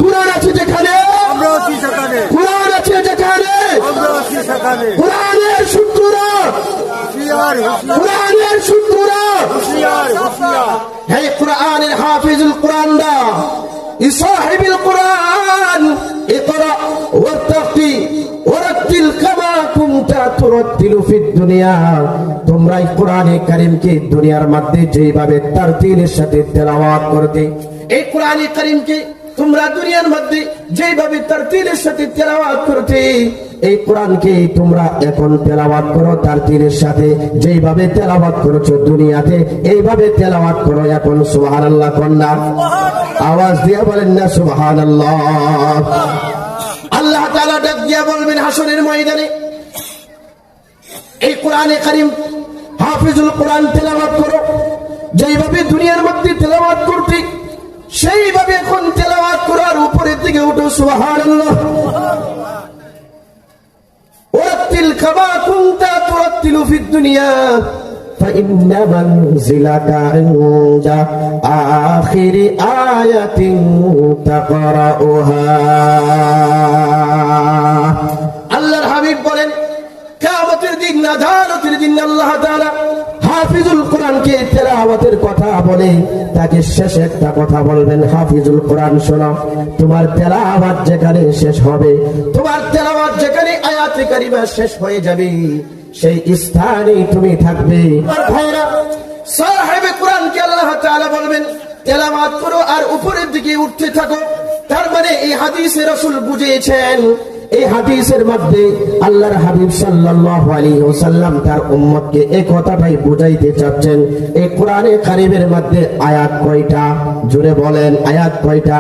কুরআন আছে যেখানে আমরা আছি সেখানে, কুরআন আছে যেখানে আমরা আছি সেখানে। কুরআনের সূত্ররা হুঁশিয়ার, হুঁশিয়ার, কুরআনের সূত্ররা হুঁশিয়ার, হুঁশিয়ার। হে কুরআনের হাফিজুল কুরআন দা ইসাহিবুল কুরআন ইকরা ওয়ারতাকি ওয়ারাতিল কামা কুনতা তুরাতিলু ফিদ দুনিয়া। তোমরা এই কোরআনে কারীমকে দুনিয়ার মধ্যে যেভাবে তারতিলের সাথে তেলাওয়াত করতে, এই কোরআনে কারীমকে তোমরা দুনিয়ার মধ্যে যেভাবে তারতিলের সাথে তেলাওয়াত করতে, এই কোরআনকে তোমরা এখন তেলাওয়াত করো তারতিলের সাথে, যেভাবে তেলাওয়াত করেছো দুনিয়াতে এইভাবে তেলাওয়াত করো এখন। সুবহানাল্লাহ কন্যা আওয়াজ দিয়ে বলেন না সুবহানাল্লাহ। আল্লাহ তাআলা ডাক দিয়া বলবেন হাসরের ময়দানে, এই কোরআনে কারীম হাফিজুল কোরআন তেলাওয়াত করো, যেভাবে দুনিয়ার মধ্যে তেলাওয়াত করতে সেইভাবে এখন তেলাওয়াত করার উপরের দিকে উঠো। সুবহানাল্লাহ। ওয়ারাতিল কামা কুনতা তুরাতিলু ফিদ দুনিয়া فإن منزلك عند آخر آية تقرأها। আল্লাহর হাবিব বলেন কিয়ামতের দিন আদালতের দিন আল্লাহ তাআলা হাফিজুল কোরআনকে তেলাওয়াতের কথা বলে তাকে শেষে একটা কথা বলবেন, হাফিজুল কোরআন শোনো, তোমার তেলাওয়াত যেখানে শেষ হবে, তোমার তেলাওয়াত যেখানে আয়াতে কারিমা শেষ হয়ে যাবে সেই স্থানে তুমি থাকবে। আর ভাইরা সাহেবে কোরআনকে আল্লাহ তাআলা বলবেন তেলাওয়াত করো আর উপরের দিকে উঠতে থাকো। তার মানে এই হাদিসে রাসূল বুঝিয়েছেন, এই হাদিসের মধ্যে আল্লাহর হাবিব সাল্লাল্লাহু আলাইহি ওয়াসাল্লাম তার উম্মতকে এই কথাটাই বুঝাইতে চাচ্ছেন। এই কোরআনে কারীমের মধ্যে আয়াত কয়টা? জোরে বলেন আয়াত কয়টা?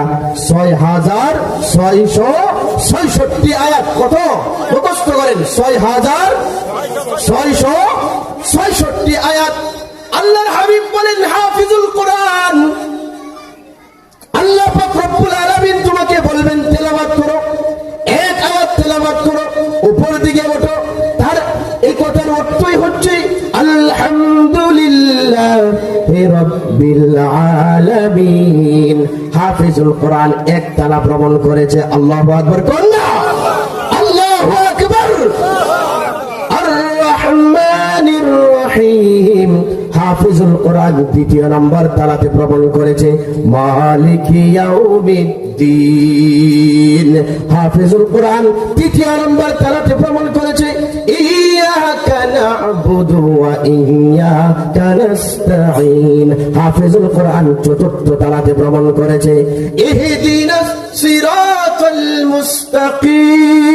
6666 আয়াত। কত মুখস্থ করেন? 6666 আয়াত। আল্লাহর হাবিব বলেন হাফিজুল কোরআন, আল্লাহ পাক রব্বুল আলামিন তোমাকে বলবেন তেলাওয়াত করো, এক আয়াত তেলাওয়াত করো, উপর দিকে ওঠো। তার এই কথার অর্থই হচ্ছে আলহামদুলিল্লাহি রাব্বিল আলামিন। হাফিজুল কোরআন এক তালা ভ্রমণ করেছে। আল্লাহু আকবার কন্যা, আল্লাহু আকবার। আর রহমানির রহিম। হাফিজুল কোরআন দ্বিতীয় নম্বর তালাতে ভ্রমণ করেছে। মালিকি ইয়াউমিদ্দিন। হাফিজুল কোরআন তৃতীয় নম্বর তালাতে ভ্রমণ করেছে। ইয়াকা না'বুদু ওয়া ইয়াকা নাস্তাঈন। হাফিজুল কোরআন চতুর্থ তালাতে ভ্রমণ করেছে। ইহদিনাস সিরাতাল মুস্তাকিম।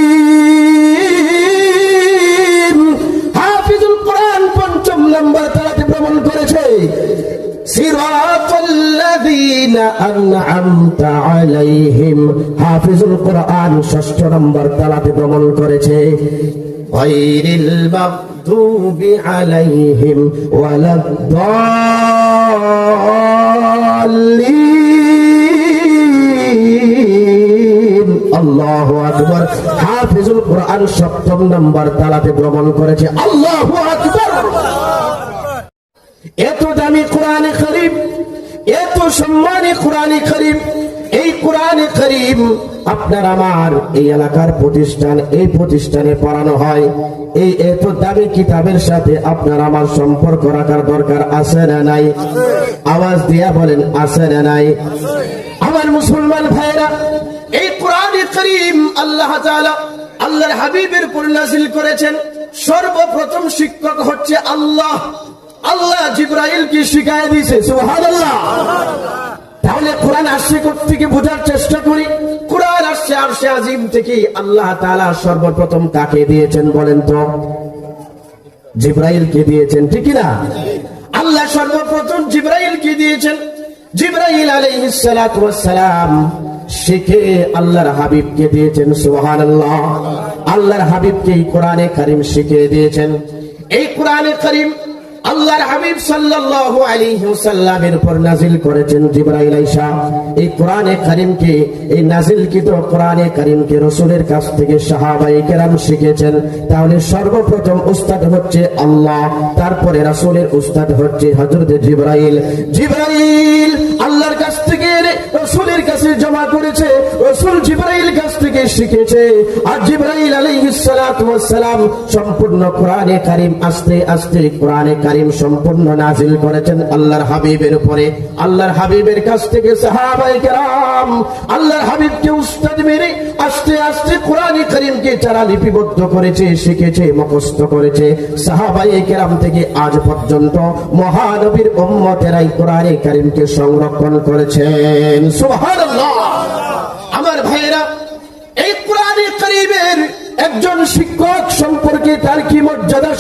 হাফিজুল কোরআন পঞ্চম নম্বর তালাতে ভ্রমণ করেছে। সিরাতাল্লাযীনা আন'আমতা আলাইহিম। হাফিজুল কোরআন ষষ্ঠ নম্বর তালাতে ভ্রমণ করেছে। গায়রিল মাগদুবি আলাইহিম ওয়ালাদ-দাল্লিন। আল্লাহু আকবার। হাফিজুল কোরআন সপ্তম নম্বর তালাতে ভ্রমণ করেছে। আল্লাহু আকবার। এত দামি কোরআনে কারীম, এত সম্মানী কোরআনে কারীম, এই কোরআনে কারীম আপনার আমার এই এলাকার প্রতিষ্ঠান, এই প্রতিষ্ঠানে পড়ানো হয়। এই এত দামি কিতাবের সাথে আপনার আমার সম্পর্ক রাখার দরকার আছে না নাই? আওয়াজ দিয়া বলেন আছে না নাই? আমার মুসলমান ভাইরা, এই কোরআনে কারীম আল্লাহ তাআলা আল্লাহর হাবিবের উপর নাযিল করেছেন। সর্বপ্রথম শিক্ষক হচ্ছে আল্লাহ। আল্লাহ জিবরাইলকে শিখায় দিয়েছে। সুবহানাল্লাহ। তাহলে কোরআন আসছে থেকে বোঝার চেষ্টা করি। কোরআন আসছে আরশে আজিম থেকে। আল্লাহ তাআলা সর্বপ্রথম কাকে দিয়েছেন বলেন তো? জিবরাইলকে দিয়েছেন, ঠিক না? আল্লাহ সর্বপ্রথম জিবরাইলকে দিয়েছেন। জিবরাইল আলাইহিস সালাতু ওয়াস সালাম শিখে আল্লাহর হাবিবকে দিয়েছেন। সুবহানাল্লাহ। আল্লাহর হাবিবকে এই কোরআনে কারীম শিখিয়ে দিয়েছেন। এই কোরআনে কারীম আল্লাহর হাবিব সাল্লাল্লাহু আলাইহি ওয়াসাল্লামের উপর নাযিল করেছেন জিবরাইল আইসা। এই কোরআনে কারীমকে, এই নাযিলকৃত কোরআনে কারীমকে রাসূলের কাছ থেকে সাহাবায়ে কেরাম শিখেছেন। তাহলে সর্বপ্রথম উস্তাদ হচ্ছে আল্লাহ, তারপরে রাসূলের উস্তাদ হচ্ছে হযরত জিবরাইল। জিবরাইল আল্লাহর কাছ থেকে এনে রাসূলের কাছে জমা করেছে, রাসূল জিবরাইল কাছ থেকে শিখেছে। আর জিবরাইল আলাইহিস সালাতু ওয়াস সালাম সম্পূর্ণ কোরআনে কারীম আস্তে আস্তে কোরআনে কারীম সম্পূর্ণ নাজিল করেছেন আল্লাহর হাবিবের উপরে। আল্লাহর হাবিবের কাছ থেকে সাহাবায়ে কেরাম আল্লাহর হাবিবকে উস্তাদ মেনে আস্তে আস্তে কোরআনে কারীমকে যারা লিপিবদ্ধ করেছে, শিখেছে, মুখস্থ করেছে, সাহাবায়ে কেরাম থেকে আজ পর্যন্ত মহানবীর উম্মতেরাই কোরআনে কারীমকে সংরক্ষণ করেছেন। সুবহানাল্লাহ। আমার ভাইয়েরা, এই কোরআনে কারীমের একজন শিক্ষক সম্পর্কে তার কি মর্যাদা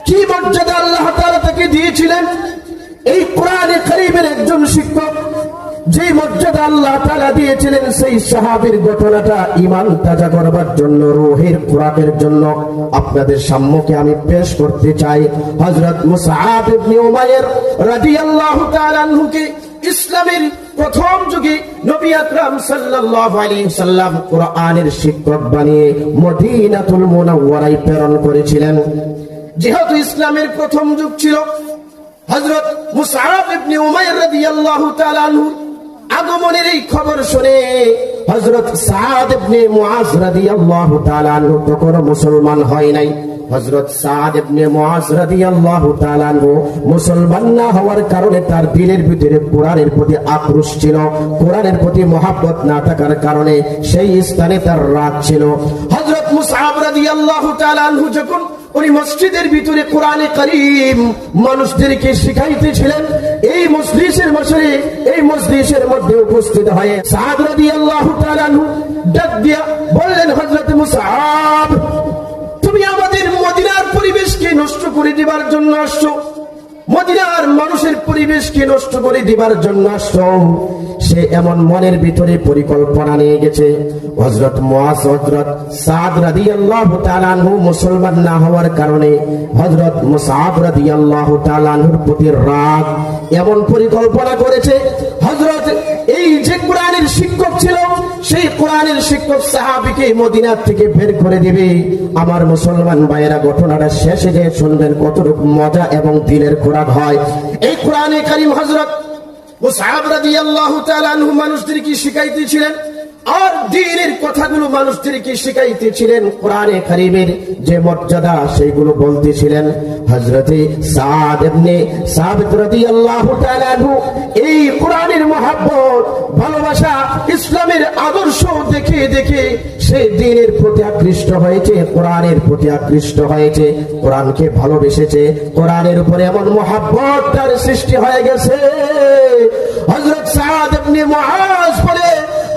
কি মর্যাদা আল্লাহ তাআলা তাকে দিয়েছিলেন। এই কোরআনে কারীমের একজন শিক্ষক যে মর্যাদা আল্লাহ তাআলা দিয়েছিলেন, সেই সাহাবীর ঘটনাটা ঈমান তাজা করবার জন্য, রূহের খোরাকের জন্য আপনাদের সম্মুখে আমি পেশ করতে চাই। হযরত মুসআব ইবনে উমাইর রাদিয়াল্লাহু তাআলা আনহুকে ইসলামের প্রথম যুগে নবী আকরাম সাল্লাল্লাহু আলাইহি সাল্লাম কোরআনের শিক্ষক বানিয়ে মদিনাতুল মুনাওয়ারায় প্রেরণ করেছিলেন। যেহেতু ইসলামের প্রথম যুগ ছিল, হযরত মুসআব ইবনে উমাইর রাদিয়াল্লাহু তাআলা আনহু আগমনের এই খবর শুনে হযরত সাদ ইবনে মুআজ রাদিয়াল্লাহু তাআলা আনহু তখন মুসলমান হয় নাই। হযরত সাদ ইবনে মুআজ রাদিয়াল্লাহু তাআলা আনহু মুসলমান না হওয়ার কারণে তার দিলের ভিতরে কোরআনের প্রতি আক্রোশ ছিল, কোরআনের প্রতি মহব্বত না থাকার কারণে সেই স্থানে তার রাগ ছিল। হযরত মুসআব রাদিয়াল্লাহু তাআলা আনহু যখন উনি মসজিদের ভিতরে কোরআনে কারীম মানুষদেরকে শিখাইতেছিলেন, এই মজলিসের মধ্যে উপস্থিত হয়ে সাদ রাদিয়াল্লাহু তাআলা আনহু ডাক দিয়া বললেন, হযরত মুসআব, তুমি আমাদের মদিনার পরিবেশকে নষ্ট করে দিবার জন্য আসছো, মদিনার মানুষের পরিবেশকে নষ্ট করে দিবার জন্য আসছো। সে এমন মনের ভিতরে পরিকল্পনা নিয়ে গেছে। হযরত মুআজ হযরত সাদ রাদিয়াল্লাহু তাআলা আনহু মুসলমান না হওয়ার কারণে হযরত মুসআব রাদিয়াল্লাহু তাআলা আনহুর প্রতি রাগ এমন পরিকল্পনা করেছে। হযরত এই যে কোরআনের শিক্ষক ছিল, সেই কোরআনের শিক্ষক সাহাবীকে মদিনা থেকে বের করে দিবে। আমার মুসলমান ভাইয়েরা, ঘটনাটা শেষে যে শুনবেন কতটুকু মজা এবং দিলের খোরাক হয়। এই কোরআনে কারীম হযরত মুসআব রাদিয়াল্লাহু তাআলা আনহু মানুষদেরকে শিখাইতেছিলেন, আর দ্বীনের কথাগুলো মানুষদেরকে শিখাইতেছিলেন। কোরআনে কারীমের যে মর্যাদা সেইগুলো বলতেছিলেন। হযরতে সাদ ইবনে সাবিত রাদিয়াল্লাহু তাআলা আনহু এই কোরআনের মহব্বত, ভালোবাসা, ইসলামের আদর্শ দেখে দেখে সে দ্বীনের প্রতি আকৃষ্ট হয়েছে, কোরআনের প্রতি আকৃষ্ট হয়েছে, কোরআনকে ভালোবেসেছে। কোরআনের উপরে এমন মহব্বত তার সৃষ্টি হয়ে গেছে। হযরত সাদ ইবনে মুআজ বলে,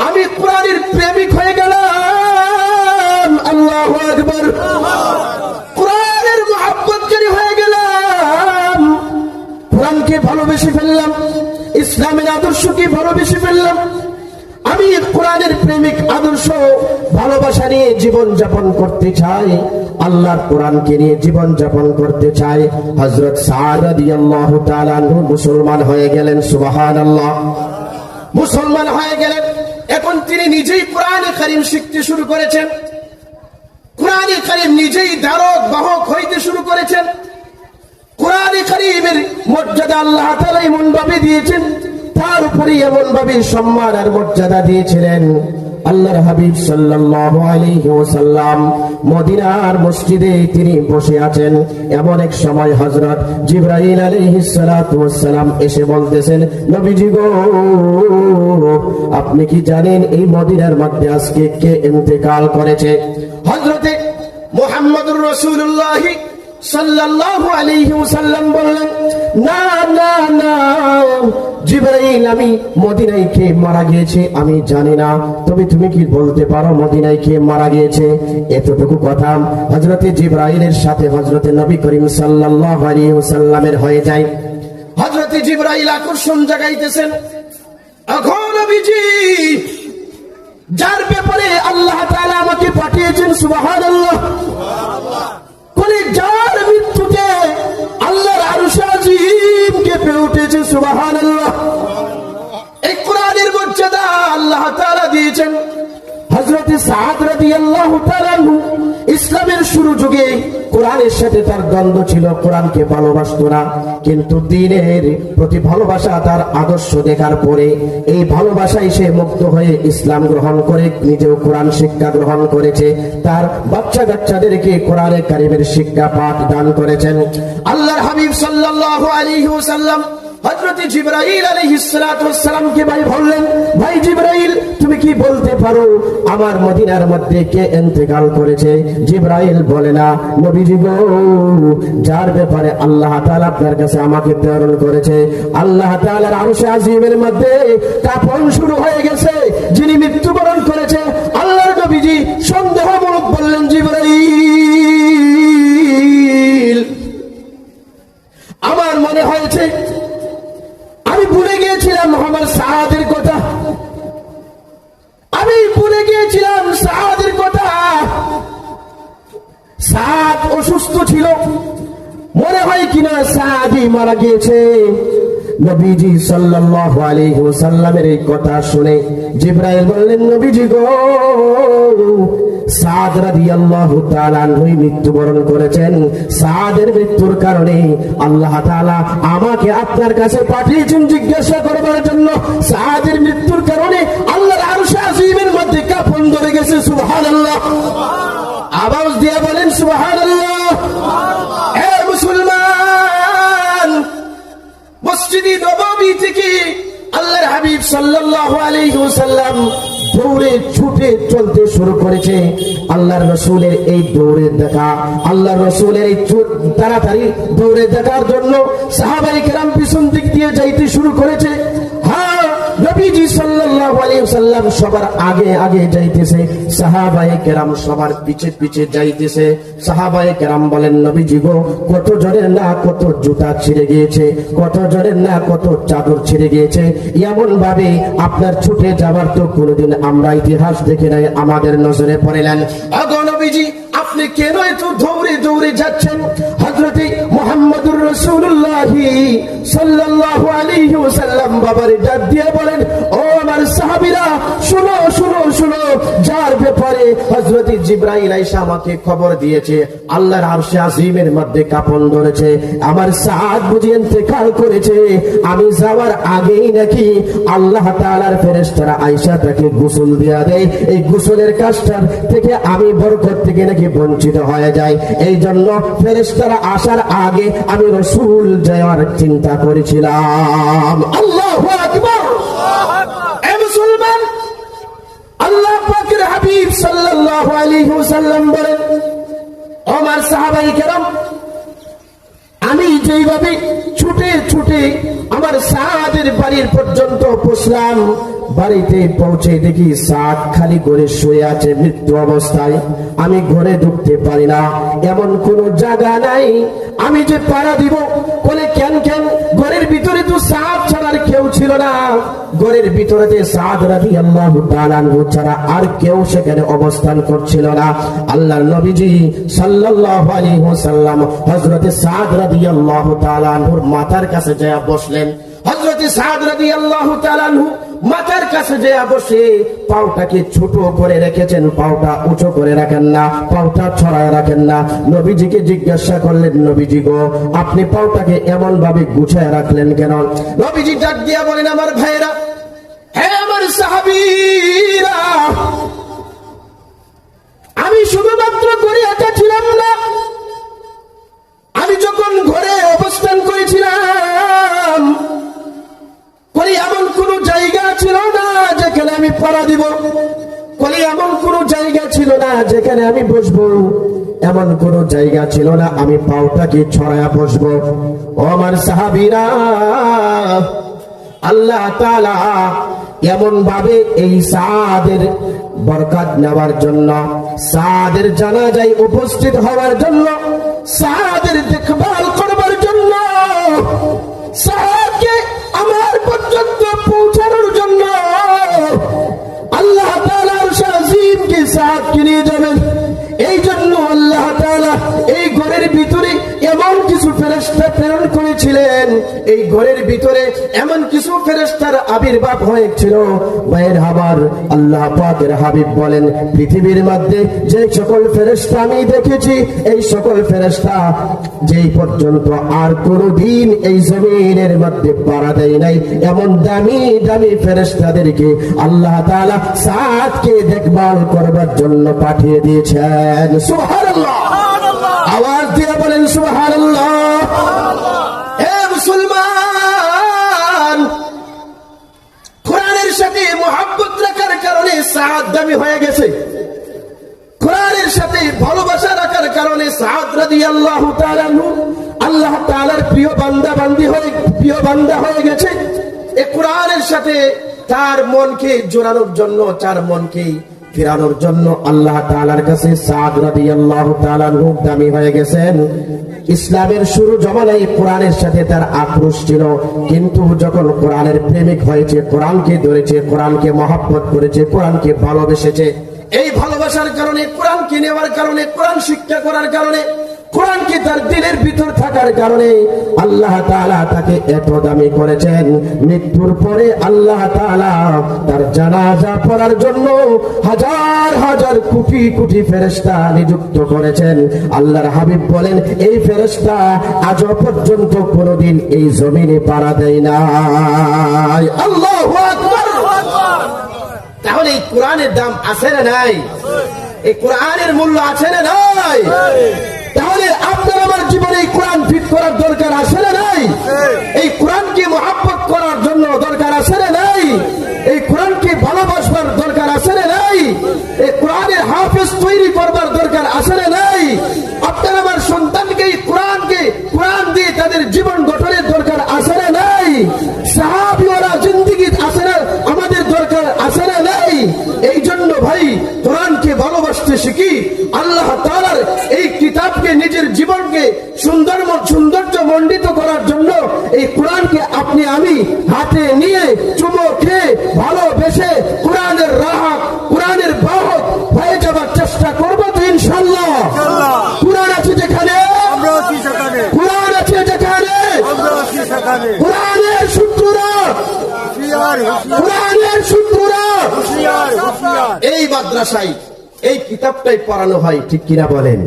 আমি কোরআনের প্রেমিক হয়ে গেলাম। আল্লাহু আকবার। কোরআনের মহব্বতকারী হয়ে গেলাম, কোরআনকে ভালোবেসে ফেললাম, ইসলামের আদর্শকে ভালোবেসে ফেললাম। আমি কোরআনের প্রেমিক, আদর্শ, ভালোবাসা নিয়ে জীবন যাপন করতে চাই, আল্লাহর কোরআনকে নিয়ে জীবন যাপন করতে চাই। হযরত সাদ রাদিয়াল্লাহু তাআলা আনহু মুসলমান হয়ে গেলেন। সুবহানাল্লাহ। মুসলমান হয়ে গেলেন। এখন তিনি নিজেই কোরআনে কারীম শিখতে শুরু করেছেন, কোরআনে কারীম নিজেই ধারক বাহক হইতে শুরু করেছেন। কোরআনে কারীমের মর্যাদা আল্লাহ তাআলা এমন ভাবে দিয়েছেন, তার উপরে এমন ভাবে সম্মান আর মর্যাদা দিয়েছিলেন। আল্লাহর হাবিব সাল্লাল্লাহু আলাইহি ওয়াসাল্লাম মদিনার মসজিদে তিনি বসে আছেন। এমন এক সময় হযরত জিবরাইল আলাইহিস সালাতু ওয়াস সালাম এসে বলতেছেন, নবীজি গো, আপনি কি জানেন এই মদিনার মধ্যে আজকে কে ইন্তেকাল করেছে? হযরতে মুহাম্মদুর রাসূলুল্লাহ সাল্লাল্লাহু আলাইহি ওয়াসাল্লাম বললেন, না না না জিবরাইল, আমি মদিনায় কে মারা গিয়েছে আমি জানি না, তবে তুমি কি বলতে পারো মদিনায় কে মারা গিয়েছে? এতটুকু কথা হযরতে জিবরাইলের সাথে হযরতে নবী করিম সাল্লাল্লাহু আলাইহি ওয়াসাল্লামের হয়ে যায়। হযরতে জিবরাইল আকর্ষণ জাগাইতেছেন, এখন নবীজি যার ব্যাপারে আল্লাহ তাআলা আমাকে পাঠিয়েছেন, সুবহানাল্লাহ, কোনে যার মৃত্যুতে আল্লাহর আরশ আজিম কেঁপে উঠেছে, সুবহানাল্লাহ। এই কোরআনের মর্যাদা আল্লাহ তাআলা দিয়েছেন। হযরত সাদ রাদিয়াল্লাহু তাআলা ইসলামের শুরু যুগে কোরআনের সাথে তার দ্বন্দ্ব ছিল, কোরআনকে ভালোবাসতো না, কিন্তু দ্বীনের প্রতি ভালোবাসা, তার আদর্শ দেখার পরে এই ভালোবাসায় সে মুক্ত হয়ে ইসলাম গ্রহণ করে নিজেও কোরআন শিক্ষা গ্রহণ করেছে, তার বাচ্চা কাচ্চাদেরকে কোরআনে কারিমের শিক্ষা পাঠ দান করেছেন। আল্লাহর হাবিব সাল্লাল্লাহু আলাইহি ওয়াসাল্লাম হযরত জিবরাইল আলাইহিস সালাতু ওয়াস সালামকে ভাই বললেন, ভাই জিবরাইল তুমি কি বলতে পারো আমার মদিনার মধ্যে কে ইন্তেকাল করেছে? জিবরাইল বলে না, নবীজি গো, যার ব্যাপারে আল্লাহ তাআলা আপনার কাছে আমাকে প্রেরণ করেছে, আল্লাহ তাআলার আরশে আজিমের মধ্যে কাঁপন শুরু হয়ে গেছে, যিনি মৃত্যুবরণ করেছে। আল্লাহর নবীজি সন্দেহমূলক বললেন, জিবরাইল আমার মনে হয়েছে আমি ভুলে গিয়েছিলাম আমার সাহাদের কথা, আমি ভুলে গিয়েছিলাম সাহাদের কথা। সাদ অসুস্থ ছিল, মনে হয় কিনা সাদই মারা গিয়েছে। নবীজি সাল্লাল্লাহু আলাইহি ওয়াসাল্লামের এই কথা শুনে জিবরাইল বললেন, নবীজি গো, সাদ রাদিয়াল্লাহু তাআলা আনহু মৃত্যুবরণ করেছেন। সাদের মৃত্যুর কারণে আল্লাহ তাআলা আমাকে আপনার কাছে পাঠিয়েছেন জিজ্ঞাসা করবার জন্য। সাদের মৃত্যুর কারণে আল্লাহর আরশে আজিমের মধ্যে কাঁপন ধরে গেছে। সুবহানাল্লাহ, আওয়াজ দিয়ে বলেন সুবহানাল্লাহ। হে মুসলমান, মসজিদে নববী থেকে আল্লাহর হাবিব সাল্লাল্লাহু আলাইহি ওয়াসাল্লাম দৌড়ে ছুটে চলতে শুরু করেছে। আল্লাহর রাসূলের এই দৌড়ে দেখা, আল্লাহর রাসূলের এই তাড়াতাড়ি দৌড়ে দেখার জন্য সাহাবায়ে কেরাম পিছন দিক দিয়ে যাইতে শুরু করেছে। হ্যাঁ, নবীজি সাল্লাল্লাহু আলাইহি ওয়াসাল্লাম সবার আগে আগে যাইতেছে, সাহাবায়ে কেরাম সবার পিছে পিছে যাইতেছে। সাহাবায়ে কেরাম বলেন, নবীজি গো, কত জনের না কত জুতা ছিঁড়ে গিয়েছে, কত জনের না কত চাদর ছিঁড়ে গিয়েছে। এমন ভাবে আপনার ছুটে যাবার তো কোনোদিন আমরা ইতিহাস দেখে নাই, আমাদের নজরে পড়লেন। আগো নবীজি, আপনি কেন এত দৌড়ে দৌড়ে যাচ্ছেন? হযরতে মুহাম্মদুর রাসূলুল্লাহ সাল্লাল্লাহু আলাইহি ওয়াসাল্লাম বাবারে ডাক দিয়ে বলেন, ও আমার সাহাবীরা, শুনো শুনো শুনো, যার ব্যাপারে হযরত জিবরাইল আইসা আমাকে খবর দিয়েছে আল্লাহর আরশে আজিমের মধ্যে কাঁপন ধরেছে, আমার সাদ বুঝি ইন্তেকাল করেছে। আমি যাওয়ার আগেই নাকি আল্লাহ তাআলার ফেরেশতারা আয়েশা তাকে গোসল দেয়া দেয়, এই গোসলের কাজটার থেকে আমি বরকত থেকে নাকি বঞ্চিত হয়ে যায়। এই জন্য ফেরেশতারা আসার আগে আমি রাসূল যাওয়ার চিন্তা করেছিলাম। আল্লাহু আকবার। এ মুসলমান, আল্লাহ পাকের হাবিব সাল্লাল্লাহু আলাইহি ওয়াসাল্লাম বলেন, আমার সাহাবায়ে কেরাম, আমি যেইভাবে ছুটে ছুটে আমার সাদের বাড়ির পর্যন্ত পৌঁছলাম, বাড়িতে পৌঁছে দেখি সাদ খালি ঘরে শুয়ে আছে মৃত্যু অবস্থায়। আমি ঘরে ঢুকতে পারি না, এমন কোন জায়গা নাই আমি যে পাড়া দিব। বলে কেন কেন? ঘরের ভিতরে তো সাদ ছাড়ার কেউ ছিল না, ঘরের ভিতরে সাদ রাদিয়াল্লাহু তাআলা আনহু ছাড়া আর কেউ সেখানে অবস্থান করছিল না। আল্লাহর নবীজি সাল্লাল্লাহু আলাইহি ওয়াসাল্লাম হযরত সাদ রাদিয়াল্লাহু তাআলা আনহুর মাথার কাছে যায় বসলেন। হযরত সাদ রাদিয়াল্লাহু তাআলা আনহু মাথার কাছে যে বসে পাওটাকে ছোট করে রেখেছেন, পাওটা উঁচু করে রাখেন না, পাওটা ছড়ায় রাখেন না। নবীজিকে জিজ্ঞাসা করলেন, নবীজি গো, আপনি পাওটাকে এমন ভাবে গুছায় রাখলেন কেন? নবীজি ডাক দিয়া বলেন, আমার ভাইরা, হে আমার সাহাবীরা, আমি শুধুমাত্র ঘরে একা ছিলাম না, আমি যখন ঘরে অবস্থান করেছিলাম বলি এমন কোন জায়গা ছিল না যেখানে আমি পাড়া দিব, বলি এমন কোন জায়গা ছিল না যেখানে আমি বসবো, এমন কোন জায়গা ছিল না আমি পাওটাকে ছড়ায়া বসবো। ও আমার সাহাবীরা, আল্লাহ তাআলা এমন ভাবে এই সাদের বরকত নেওয়ার জন্য, সাদের জানাজায় উপস্থিত হওয়ার জন্য, সাদের দেখভাল করবার জন্য, সাদকে আমার পর্যন্ত পৌঁছানোর জন্য আল্লাহ তাআলা আরশে আজিমকে সাদকে নিয়ে যাবেন। এই জন্য আল্লাহ তাআলা এই ঘরের ভিতরে এমন কিছু ফেরেশতা প্রেরণ করেছিলেন দেখেছেন এই ঘরের ভিতরে এমন কিছু ফেরেশতার আবির্ভাব হয়েছিল। ভাইয়ের হাবার আল্লাহ পাকের হাবিব বলেন, পৃথিবীর মধ্যে যে সকল ফেরেশতা আমি দেখেছি, এই সকল ফেরেশতা যেই পর্যন্ত আর কোনদিন এই জমিনের মধ্যে পাড়া দেয় নাই, এমন দামি দামি ফেরেশতাদেরকে আল্লাহ তাআলা সাতকে দেখভাল করবার জন্য পাঠিয়ে দিয়েছেন। সুবহানাল্লাহ, আওয়াজ দিয়ে বলেন সুবহানাল্লাহ। হে মুসলমান, কোরআনের সাথে মুহাব্বত রাখার কারণে সাত দামি হয়ে গেছে। কোরআনের সাথে ভালোবাসা রাখার কারণে সাদ রাদিয়াল্লাহু তাআলা আল্লাহ তাআলার প্রিয় বান্দা হয়ে গেছে। এই কোরআনের সাথে তার মনকে জোড়ানোর জন্য, তার মনকে ফিরানোর জন্য আল্লাহ তাআলার কাছে সাদ রাদিয়াল্লাহু তাআলা দামি হয়ে গেছেন। ইসলামের শুরু জমানায় কোরআনের সাথে তার আক্রোশ ছিল, কিন্তু যখন কোরআনের প্রেমিক হয়েছে, কোরআনকে ধরেছে, কোরআনকে মহব্বত করেছে, কোরআনকে ভালোবেসেছে, এই ভালোবাসার কারণে, কোরআনকে নেওয়ার কারণে, কোরআন শিক্ষা করার কারণে, কোরআনকে তার দিলের ভিতর থাকার কারণে আল্লাহ তাআলা তাকে এত দামি করেছেন। মৃত্যুর পরে আল্লাহ তাআলা তার জানাজা পড়ার জন্য হাজার হাজার কোটি কোটি ফেরেশতা নিযুক্ত করেছেন। আল্লাহর হাবিব বলেন, এই ফেরেশতা আজও পর্যন্ত কোনোদিন এই জমিনে পাড়া দেয় নাই। আল্লাহু আকবার। তাহলে এই কোরআনের দাম আছে না নাই? এই কোরআনের মূল্য আছে না নাই? তাহলে আপনার আমার জীবনে এই কোরআন ফিট করার দরকার আছে না নাই? এই কোরআনকে মহব্বত করার জন্য দরকার আছে না নাই? এই কোরআনকে ভালোবাসবার দরকার আছে না নাই? এই কোরআনের হাফেজ তৈরি করবার দরকার আছে না নাই? আপনার আমার সন্তানকে এই কোরআন দিয়ে তাদের জীবন গঠনের দরকার আছে না নাই? সাহাবীরা জিন্দেগি আছে না, আমাদের দরকার আছে না নাই? এই জন্য ভাই কোরআনকে ভালোবাসতে শিখি। আল্লাহ তাআলার এই কিতাবকে, নিজের জীবনকে সৌন্দর্য মণ্ডিত করার জন্য এই কোরআনকে আপনি আমি হাতে নিয়ে চুমো খেয়ে ভালোবেসে কোরআনের রাহত, কোরআনের বাহক হয়ে যাবার চেষ্টা করবো তো ইনশাআল্লাহ। কোরআন আছে যেখানে আমরা আছি সেখানে, কোরআন আছে যেখানে আমরা আছি সেখানে। কোরআনের সূত্ররা, কোরআনের সূত্ররা এই মাদ্রাসায় এই কিতাবটাই পড়ানো হয়, ঠিক কিনা বলেন?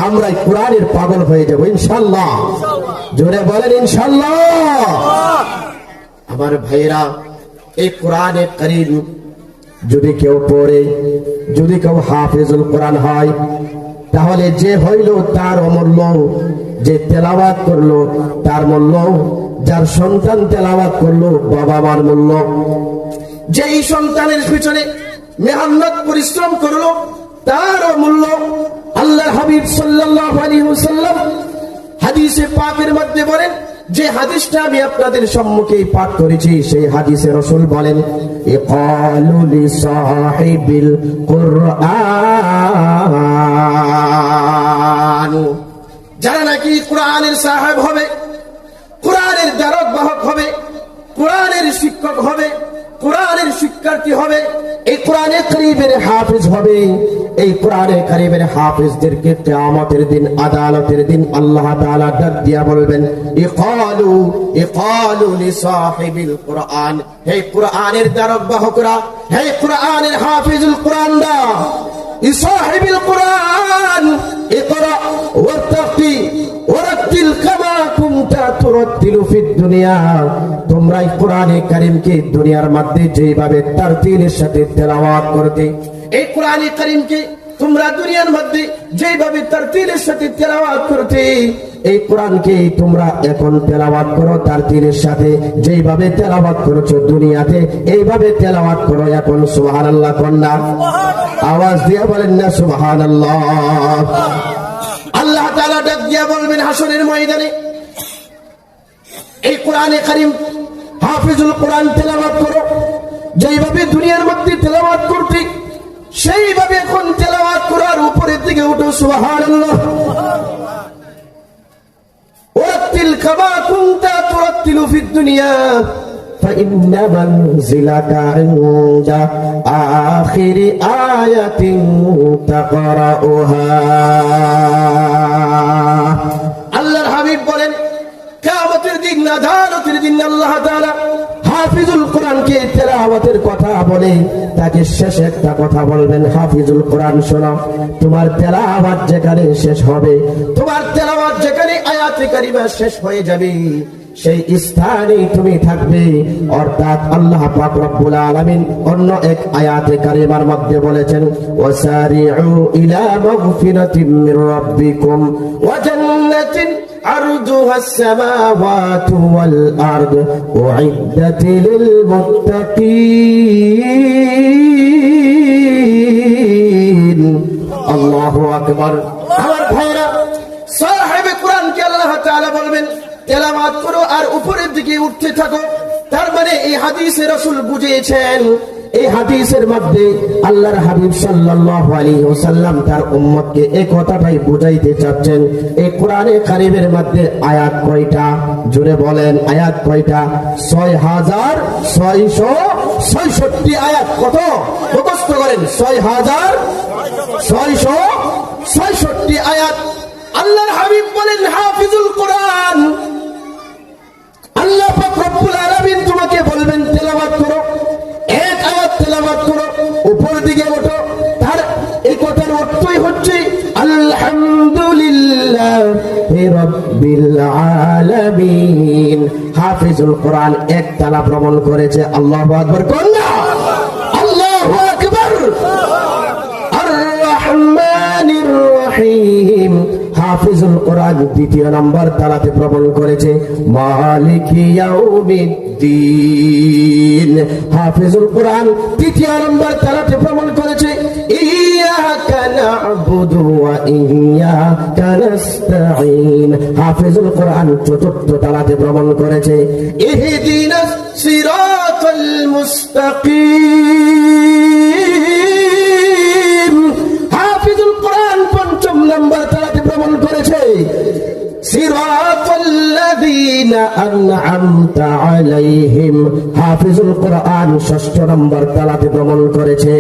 আমরা কোরআনের পাগল হয়ে যাব ইনশাআল্লাহ। জোরে বলেন ইনশাআল্লাহ। আমার ভাইরা, এই কোরআনে কারীম যদি কেউ পড়ে, যদি কেউ হাফেজুল কোরআন হয়, তাহলে যে হইল তার অমূল্য, যে তেলাওয়াত করলো তার মূল্য, যার সন্তান তেলাওয়াত করলো বাবা মার মূল্য, যেই সন্তানের পিছনে মেহনত পরিশ্রম করলো তারও মূল্য। আল্লাহর হাবিব সাল্লাল্লাহু আলাইহি ওয়াসাল্লাম হাদিসে পাকের মধ্যে বলেন, যে হাদিসটা আমি আপনাদের সম্মুখে পাঠ করেছি, সেই হাদিসে রাসূল বলেন, ইকালু লিসাহিবিল কুরআন, যারা নাকি কোরআনের সাহেব হবে, কোরআনের দ্বারক বাহক হবে, কোরআনের শিক্ষক হবে, কোরআনের শিক্ষার্থী হবে, এই কোরআনে কারীমের হাফেজ হবে, এই কোরআনে কারীমের হাফেজদেরকে কিয়ামতের দিন, আদালতের দিন আল্লাহ তাআলা ডাক দিয়া বলবেন, ইকালু লিসাহিবিল কুরআন, হে কোরআনের দ্বারক বাহকরা, হে কোরআনের হাফেজুল কোরআনরা, ইসাহিবিল কুরআন ইকরা ওয়াত্তাকি ওয়ারাতিল কামা কুনতা তুরাতিলু ফিদ দুনিয়া, তোমরা এই কোরআনে কারীমকে দুনিয়ার মধ্যে যেভাবে তারতিলের সাথে তেলাওয়াত করতে, এই কোরআনে কারীমকে তোমরা দুনিয়ার মধ্যে যেভাবে তারতিলের সাথে তেলাওয়াত করতে, এই কোরআনকে তোমরা এখন তেলাওয়াত করো তারতিলের সাথে, যেভাবে তেলাওয়াত করেছো দুনিয়াতে এইভাবে তেলাওয়াত করো এখন। সুবহানাল্লাহ কন্যা আওয়াজ দিয়ে বলেন না সুবহানাল্লাহ। আল্লাহ তাআলা ডাক দিয়া বলবেন হাসরের ময়দানে, এই কোরআনে কারীম হাফিজুল কোরআন তেলাওয়াত করো, যেভাবে দুনিয়ার মধ্যে তেলাওয়াত করতে সেইভাবে এখন তেলাওয়াত করার উপরের দিকে উঠো। সুবহানাল্লাহ। ওয়ারাতিল কামা কুনতা তুরাতিলু ফিদ দুনিয়া فإن منزلك عند آخر آية تقرأها। আল্লাহর হাবিব বলেন, কিয়ামতের দিক না জানো দিন আল্লাহ তাআলা হাফিজুল কোরআনকে তেলাওয়াতের কথা বলে তাকে শেষে একটা কথা বলবেন, হাফিজুল কোরআন শোনো, তোমার তেলাওয়াত যেখানে শেষ হবে, তোমার তেলাওয়াত যেখানে আয়াতে কারিমা শেষ হয়ে যাবে, সেই স্থানেই তুমি থাকবে। অর্থাৎ আল্লাহ পাক রব্বুল আলামিন অন্য এক আয়াতে কারিমার মধ্যে বলেছেন, ওয়াসারিউ ইলা মাগফিরাতিম মির রাব্বিকুম ওয়া জান্নাতিন আরদুহা আস-সামাওয়াতু ওয়াল আরদ উইদ্দাত লিল মুত্তাকিন। আল্লাহু আকবার। আমার ভাইরা, সাহেবে কোরআনকে আল্লাহ তাআলা বলবেন তেলাওয়াত করো আর উপরের দিকে উঠতে থাকো। তার মানে এই হাদিসে রাসূল বুঝিয়েছেন, এই হাদিসের মধ্যে আল্লাহর হাবিব সাল্লাল্লাহু আলাইহি ওয়াসাল্লাম তার উম্মতকে এই কথাটাই বুঝাইতে চাচ্ছেন। এই কোরআনে কারীমের মধ্যে আয়াত কয়টা? জোরে বলেন, আয়াত কয়টা? 6666 আয়াত। কত মুখস্থ করেন? 6666 আয়াত। আল্লাহর হাবিব বলেন হাফিজুল কোরআন। আল্লাহ পাক রব্বুল আলামিন তোমাকে বলবেন তেলাওয়াত করো, এক আয়াত তেলাওয়াত করো, উপর দিকে ওঠো। তার এই কথার অর্থই হচ্ছে আলহামদুলিল্লাহি রাব্বিল আলামিন। হাফিজুল কোরআন এক তালা ভ্রমণ করেছে। আল্লাহু আকবার। কন্যা আল্লাহু আকবার। আর রহমানির রহিম। হাফিজুল কোরআন দ্বিতীয় নম্বর তালাতে ভ্রমণ করেছে। মালিকি ইয়াউমিদ্দিন। হাফিজুল কোরআন তৃতীয় নম্বর তালাতে ভ্রমণ করেছে। ইয়াকা না'বুদু ওয়া ইয়াকা নাস্তাঈন। হাফিজুল কোরআন চতুর্থ তালাতে ভ্রমণ করেছে। ইহদিনাস সিরাতাল মুস্তাকিম। হাফিজুল কোরআন পঞ্চম নম্বর তালাতে ভ্রমণ করেছে। সিরাতাল্লাযীনা আন'আমতা আলাইহিম। হাফিজুল কোরআন ষষ্ঠ নম্বর তালাতে ভ্রমণ করেছে।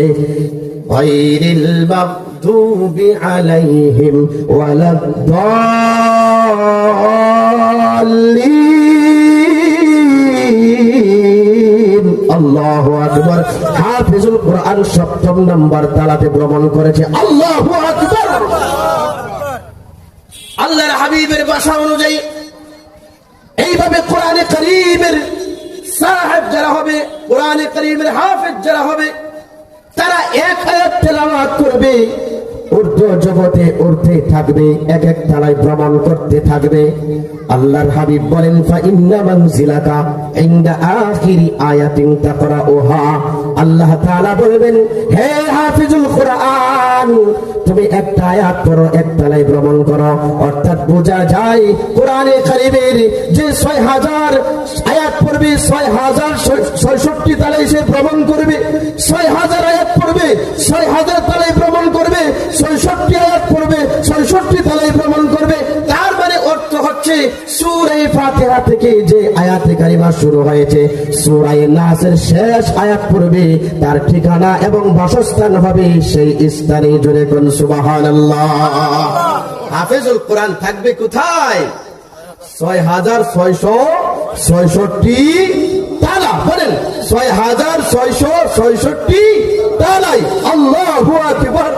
গায়রিল মাগদুবি আলাইহিম ওয়ালাদ-দাল্লিন। আল্লাহু আকবার। হাফিজুল কোরআন সপ্তম নম্বর তালাতে ভ্রমণ করেছে। আল্লাহু আকবার। আল্লাহর হাবিবের ভাষা অনুযায়ী এইভাবে কোরআনে কারীমের সাহেব যারা হবে, কোরআনে কারীমের হাফেজ যারা হবে, তারা এক আয়াত তেলাওয়াত করবে, ঊর্ধ্ব জগতে উঠতে থাকবে, এক এক তালায় ভ্রমণ করতে থাকবে। আল্লাহর হাবিব বলেন, ফা ইন্না মানজিলাকা ইনদা আখিরি আয়াতিন তাকরাউহা। আল্লাহ তাআলা বলবেন, হে হাফিজুল কোরআন, তুমি একটা আয়াত পড়ো, এক তালায় ভ্রমণ করো। অর্থাৎ বোঝা যায় কোরআনে কারীমের যে 6000 আয়াত পড়বে, 6066 তালায় সে ভ্রমণ করবে। 6000 আয়াত পড়বে, 6000 তালায় ভ্রমণ করবে। 66 আয়াত পড়বে, 66 তালায় ভ্রমণ করবে। তার মানে অর্থ হচ্ছে সূরা ফাতিহা থেকে যে আয়াতে কারিমা শুরু হয়েছে, সূরা নাসের শেষ আয়াত পড়বে, তার ঠিকানা এবং বাসস্থান হবে সেই স্থানে। জোরে কোন সুবহানাল্লাহ। হাফেজুল কোরআন থাকবে কোথায়? 6666 তালা। বলেন 6666 তালাই। আল্লাহু আকবার।